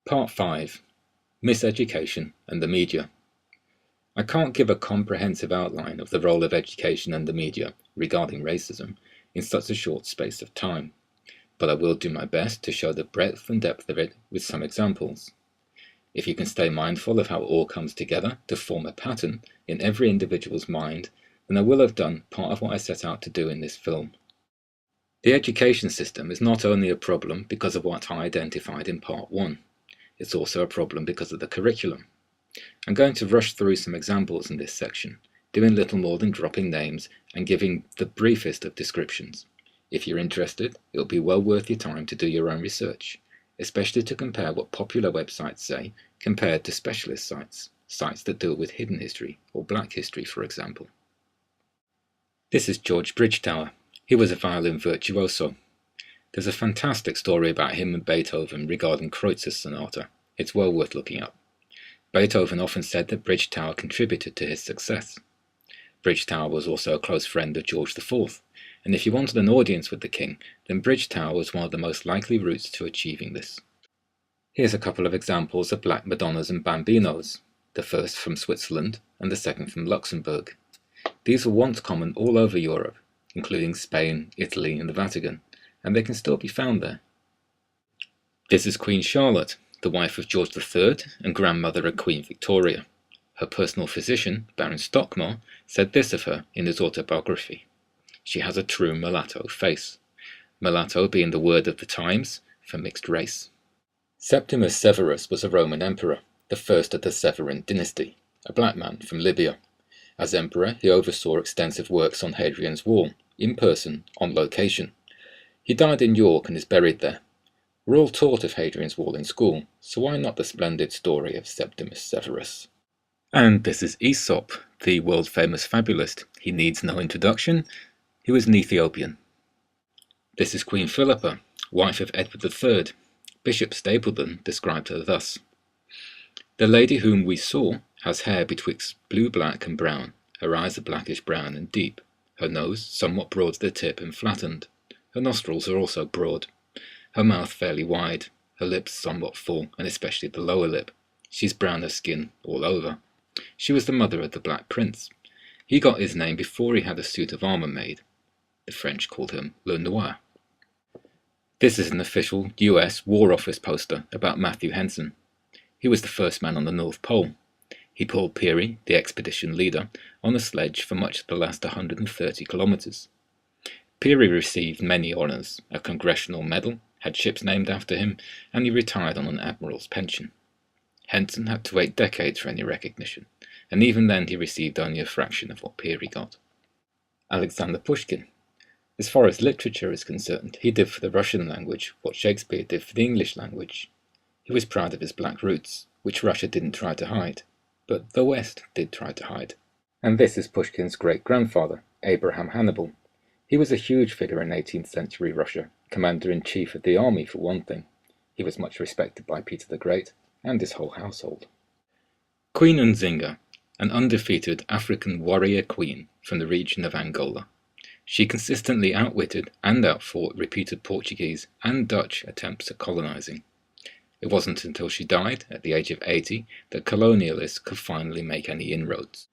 Part 5. Miseducation and the Media. I can't give a comprehensive outline of the role of education and the media regarding racism in such a short space of time, but I will do my best to show the breadth and depth of it with some examples. If you can stay mindful of how it all comes together to form a pattern in every individual's mind, then I will have done part of what I set out to do in this film. The education system is not only a problem because of what I identified in Part 1, it's also a problem because of the curriculum. I'm going to rush through some examples in this section, doing little more than dropping names and giving the briefest of descriptions. If you're interested, it'll be well worth your time to do your own research, especially to compare what popular websites say compared to specialist sites that deal with hidden history or black history, for example. This is George Bridgetower. He was a violin virtuoso. There's a fantastic story about him and Beethoven regarding Kreuz's sonata. It's well worth looking up. Beethoven often said that Bridgetower contributed to his success. Bridgetower was also a close friend of George IV, and if you wanted an audience with the king, then Bridgetower was one of the most likely routes to achieving this. Here's a couple of examples of black Madonnas and Bambinos, the first from Switzerland and the second from Luxembourg. These were once common all over Europe, including Spain, Italy, and the Vatican, and they can still be found there. This is Queen Charlotte, the wife of George III and grandmother of Queen Victoria. Her personal physician, Baron Stockmar, said this of her in his autobiography: "She has a true mulatto face," mulatto being the word of the times for mixed race. Septimus Severus was a Roman emperor, the first of the Severan dynasty, a black man from Libya. As emperor, he oversaw extensive works on Hadrian's Wall, in person, on location. He died in York and is buried there. We're all taught of Hadrian's Wall in school, so why not the splendid story of Septimus Severus? And this is Aesop, the world-famous fabulist. He needs no introduction. He was an Ethiopian. This is Queen Philippa, wife of Edward III. Bishop Stapledon described her thus: "The lady whom we saw has hair betwixt blue-black and brown. Her eyes are blackish-brown and deep. Her nose somewhat broad at the tip and flattened. Her nostrils are also broad. Her mouth fairly wide. Her lips somewhat full, and especially the lower lip. She's brown of skin all over. She was the mother of the Black Prince. He got his name before he had a suit of armour made. The French called him Le Noir." This is an official US War Office poster about Matthew Henson. He was the first man on the North Pole. He pulled Peary, the expedition leader, on a sledge for much of the last 130 kilometers. Peary received many honors, a congressional medal, had ships named after him, and he retired on an admiral's pension. Henson had to wait decades for any recognition, and even then he received only a fraction of what Peary got. Alexander Pushkin. As far as literature is concerned, he did for the Russian language what Shakespeare did for the English language. He was proud of his black roots, which Russia didn't try to hide, but the West did try to hide. And this is Pushkin's great-grandfather, Abraham Hannibal. He was a huge figure in 18th century Russia, commander-in-chief of the army for one thing. He was much respected by Peter the Great and his whole household. Queen Nzinga, an undefeated African warrior queen from the region of Angola. She consistently outwitted and outfought repeated Portuguese and Dutch attempts at colonizing. It wasn't until she died, at the age of 80, that colonialists could finally make any inroads.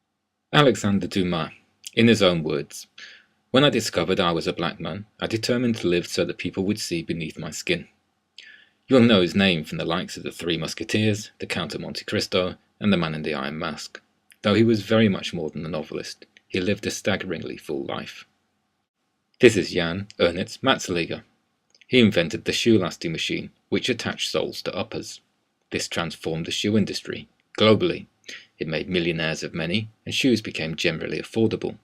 Alexander Dumas, in his own words: "When I discovered I was a black man, I determined to live so that people would see beneath my skin." You'll know his name from the likes of the Three Musketeers, the Count of Monte Cristo, and the Man in the Iron Mask. Though he was very much more than a novelist, he lived a staggeringly full life. This is Jan Ernst Matzeliger. He invented the shoe-lasting machine, which attached soles to uppers. This transformed the shoe industry, globally. It made millionaires of many, and shoes became generally affordable.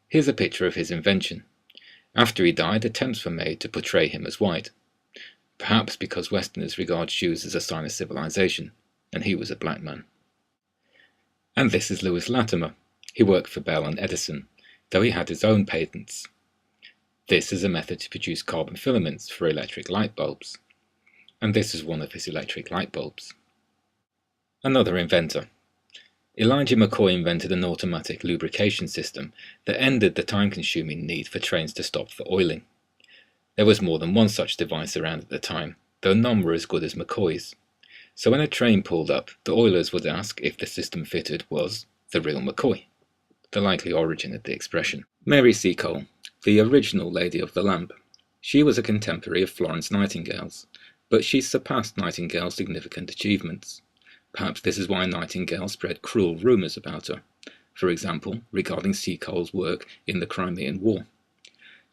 Here's a picture of his invention. After he died, attempts were made to portray him as white, perhaps because Westerners regard shoes as a sign of civilization, and he was a black man. And this is Lewis Latimer. He worked for Bell and Edison, though he had his own patents. This is a method to produce carbon filaments for electric light bulbs. And this is one of his electric light bulbs. Another inventor. Elijah McCoy invented an automatic lubrication system that ended the time-consuming need for trains to stop for oiling. There was more than one such device around at the time, though none were as good as McCoy's. So when a train pulled up, the oilers would ask if the system fitted was the real McCoy, the likely origin of the expression. Mary Seacole, the original Lady of the Lamp. She was a contemporary of Florence Nightingale's, but she surpassed Nightingale's significant achievements. Perhaps this is why Nightingale spread cruel rumours about her, for example, regarding Seacole's work in the Crimean War.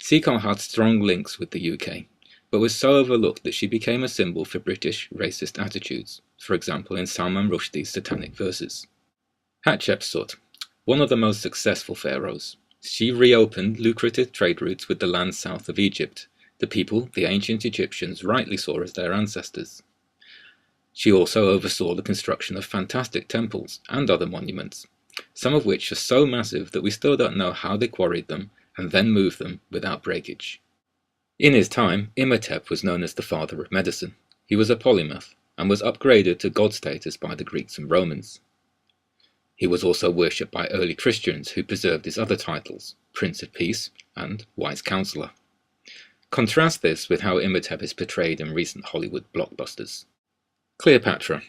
Seacole had strong links with the UK, but was so overlooked that she became a symbol for British racist attitudes, for example in Salman Rushdie's Satanic Verses. Hatshepsut, one of the most successful pharaohs. She reopened lucrative trade routes with the lands south of Egypt, the people the ancient Egyptians rightly saw as their ancestors. She also oversaw the construction of fantastic temples and other monuments, some of which are so massive that we still don't know how they quarried them and then moved them without breakage. In his time, Imhotep was known as the father of medicine. He was a polymath and was upgraded to god status by the Greeks and Romans. He was also worshipped by early Christians who preserved his other titles, Prince of Peace and Wise Counselor. Contrast this with how Imhotep is portrayed in recent Hollywood blockbusters. Cleopatra.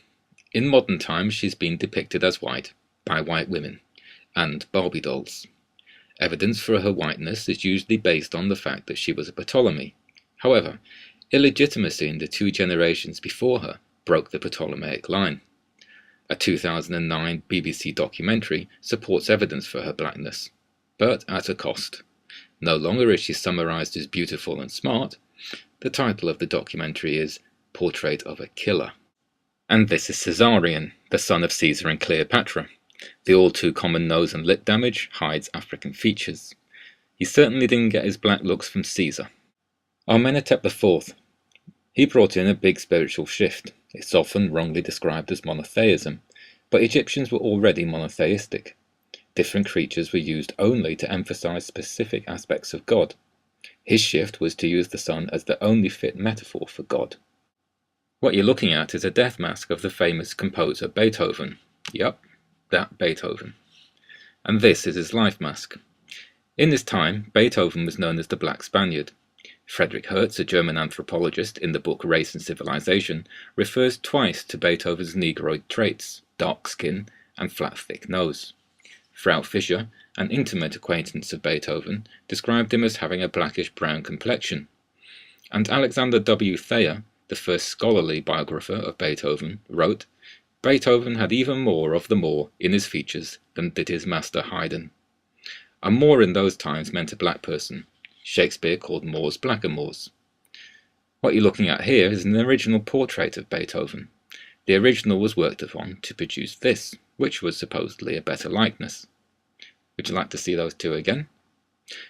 In modern times she's been depicted as white, by white women, and Barbie dolls. Evidence for her whiteness is usually based on the fact that she was a Ptolemy. However, illegitimacy in the 2 generations before her broke the Ptolemaic line. A 2009 BBC documentary supports evidence for her blackness, but at a cost. No longer is she summarized as beautiful and smart. The title of the documentary is Portrait of a Killer. And this is Caesarion, the son of Caesar and Cleopatra. The all-too-common nose and lip damage hides African features. He certainly didn't get his black looks from Caesar. Amenhotep IV. He brought in a big spiritual shift. It's often wrongly described as monotheism, but Egyptians were already monotheistic. Different creatures were used only to emphasize specific aspects of God. His shift was to use the sun as the only fit metaphor for God. What you're looking at is a death mask of the famous composer Beethoven. Yup, that Beethoven. And this is his life mask. In this time, Beethoven was known as the Black Spaniard. Friedrich Hertz, a German anthropologist, in the book Race and Civilization, refers twice to Beethoven's negroid traits, dark skin and flat thick nose. Frau Fischer, an intimate acquaintance of Beethoven, described him as having a blackish-brown complexion. And Alexander W. Thayer, the first scholarly biographer of Beethoven, wrote, Beethoven had even more of the Moor in his features than did his master Haydn. A Moor in those times meant a black person. Shakespeare called Moors blackamoors. What you're looking at here is an original portrait of Beethoven. The original was worked upon to produce this, which was supposedly a better likeness. Would you like to see those two again?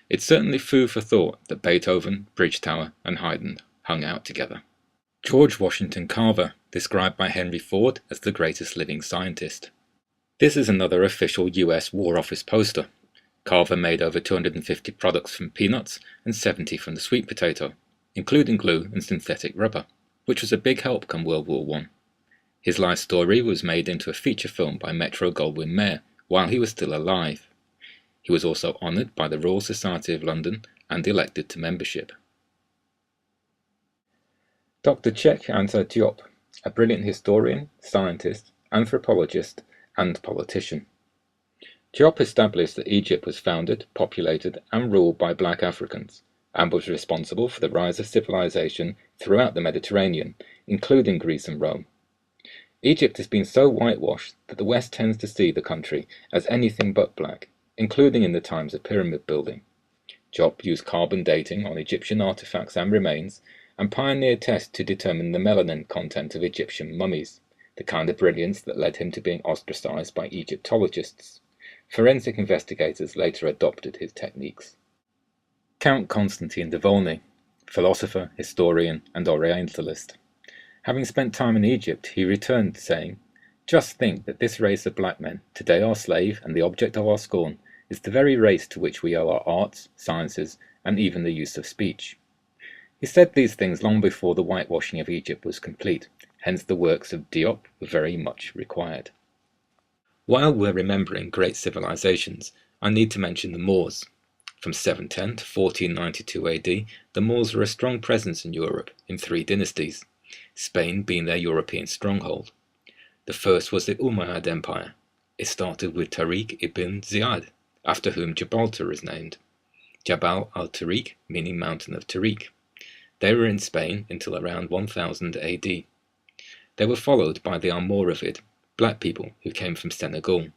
It's certainly food for thought that Beethoven, Bridgetower and Haydn hung out together. George Washington Carver, described by Henry Ford as the greatest living scientist. This is another official US War Office poster. Carver made over 250 products from peanuts and 70 from the sweet potato, including glue and synthetic rubber, which was a big help come World War I. His life story was made into a feature film by Metro-Goldwyn-Mayer while he was still alive. He was also honoured by the Royal Society of London and elected to membership. Dr. Cheikh Anta Diop, a brilliant historian, scientist, anthropologist, and politician. Diop established that Egypt was founded, populated, and ruled by black Africans, and was responsible for the rise of civilization throughout the Mediterranean, including Greece and Rome. Egypt has been so whitewashed that the West tends to see the country as anything but black, including in the times of pyramid building. Diop used carbon dating on Egyptian artifacts and remains, and pioneered tests to determine the melanin content of Egyptian mummies, the kind of brilliance that led him to being ostracized by Egyptologists. Forensic investigators later adopted his techniques. Count Constantine de Volney, philosopher, historian, and Orientalist. Having spent time in Egypt, he returned saying, "Just think that this race of black men, today our slave and the object of our scorn, is the very race to which we owe our arts, sciences, and even the use of speech." He said these things long before the whitewashing of Egypt was complete, hence the works of Diop were very much required. While we're remembering great civilizations, I need to mention the Moors. From 710 to 1492 AD, the Moors were a strong presence in Europe in 3 dynasties. Spain being their European stronghold. The first was the Umayyad Empire. It started with Tariq ibn Ziyad, after whom Gibraltar is named. Jabal al-Tariq, meaning Mountain of Tariq. They were in Spain until around 1000 AD. They were followed by the Almoravid, black people who came from Senegal.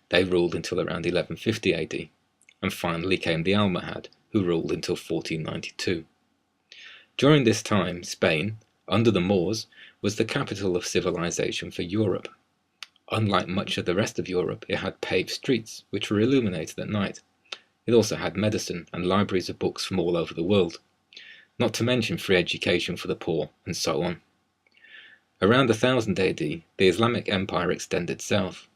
They ruled until around 1150 AD. And finally came the Almohad, who ruled until 1492. During this time, Spain, under the Moors, was the capital of civilization for Europe. Unlike much of the rest of Europe, it had paved streets, which were illuminated at night. It also had medicine and libraries of books from all over the world, not to mention free education for the poor, and so on. Around 1000 AD, the Islamic Empire extended south.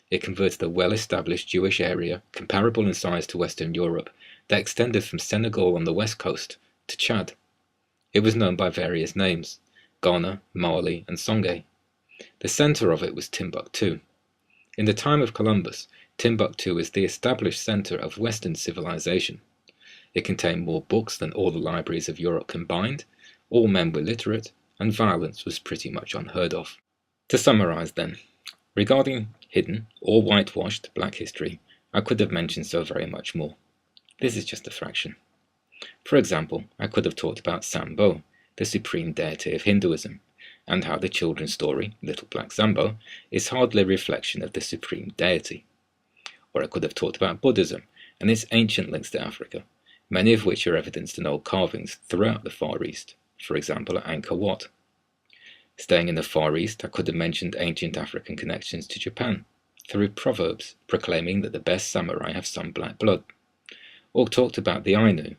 It converted a well-established Jewish area, comparable in size to Western Europe, that extended from Senegal on the west coast to Chad. It was known by various names: Ghana, Mali, and Songhai. The center of it was Timbuktu. In the time of Columbus, Timbuktu is the established center of Western civilization. It contained more books than all the libraries of Europe combined, all men were literate, and violence was pretty much unheard of. To summarize then, regarding hidden or whitewashed black history, I could have mentioned so very much more. This is just a fraction. For example, I could have talked about Sambo, the supreme deity of Hinduism, and how the children's story, Little Black Sambo, is hardly a reflection of the supreme deity. Or I could have talked about Buddhism and its ancient links to Africa, many of which are evidenced in old carvings throughout the Far East, for example at Angkor Wat. Staying in the Far East, I could have mentioned ancient African connections to Japan, through proverbs proclaiming that the best samurai have some black blood. Or talked about the Ainu,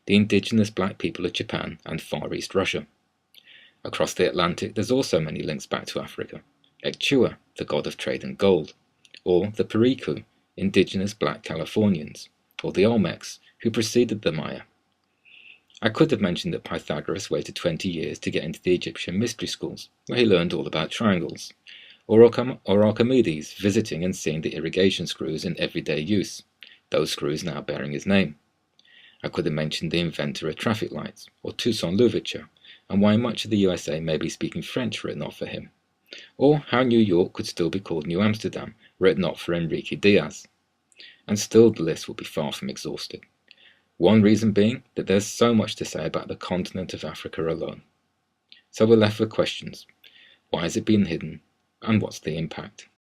the indigenous black people of Japan and Far East Russia. Across the Atlantic, there's also many links back to Africa. Ekchua, the god of trade and gold, or the Periku, indigenous black Californians, or the Olmecs, who preceded the Maya. I could have mentioned that Pythagoras waited 20 years to get into the Egyptian mystery schools, where he learned all about triangles, or Archimedes visiting and seeing the irrigation screws in everyday use, those screws now bearing his name. I could have mentioned the inventor of traffic lights, or Toussaint Louverture, and why much of the USA may be speaking French were it not for him, or how New York could still be called New Amsterdam were it not for Enrique Diaz. And still the list would be far from exhausted. One reason being that there's so much to say about the continent of Africa alone. So we're left with questions. Why has it been hidden, and what's the impact?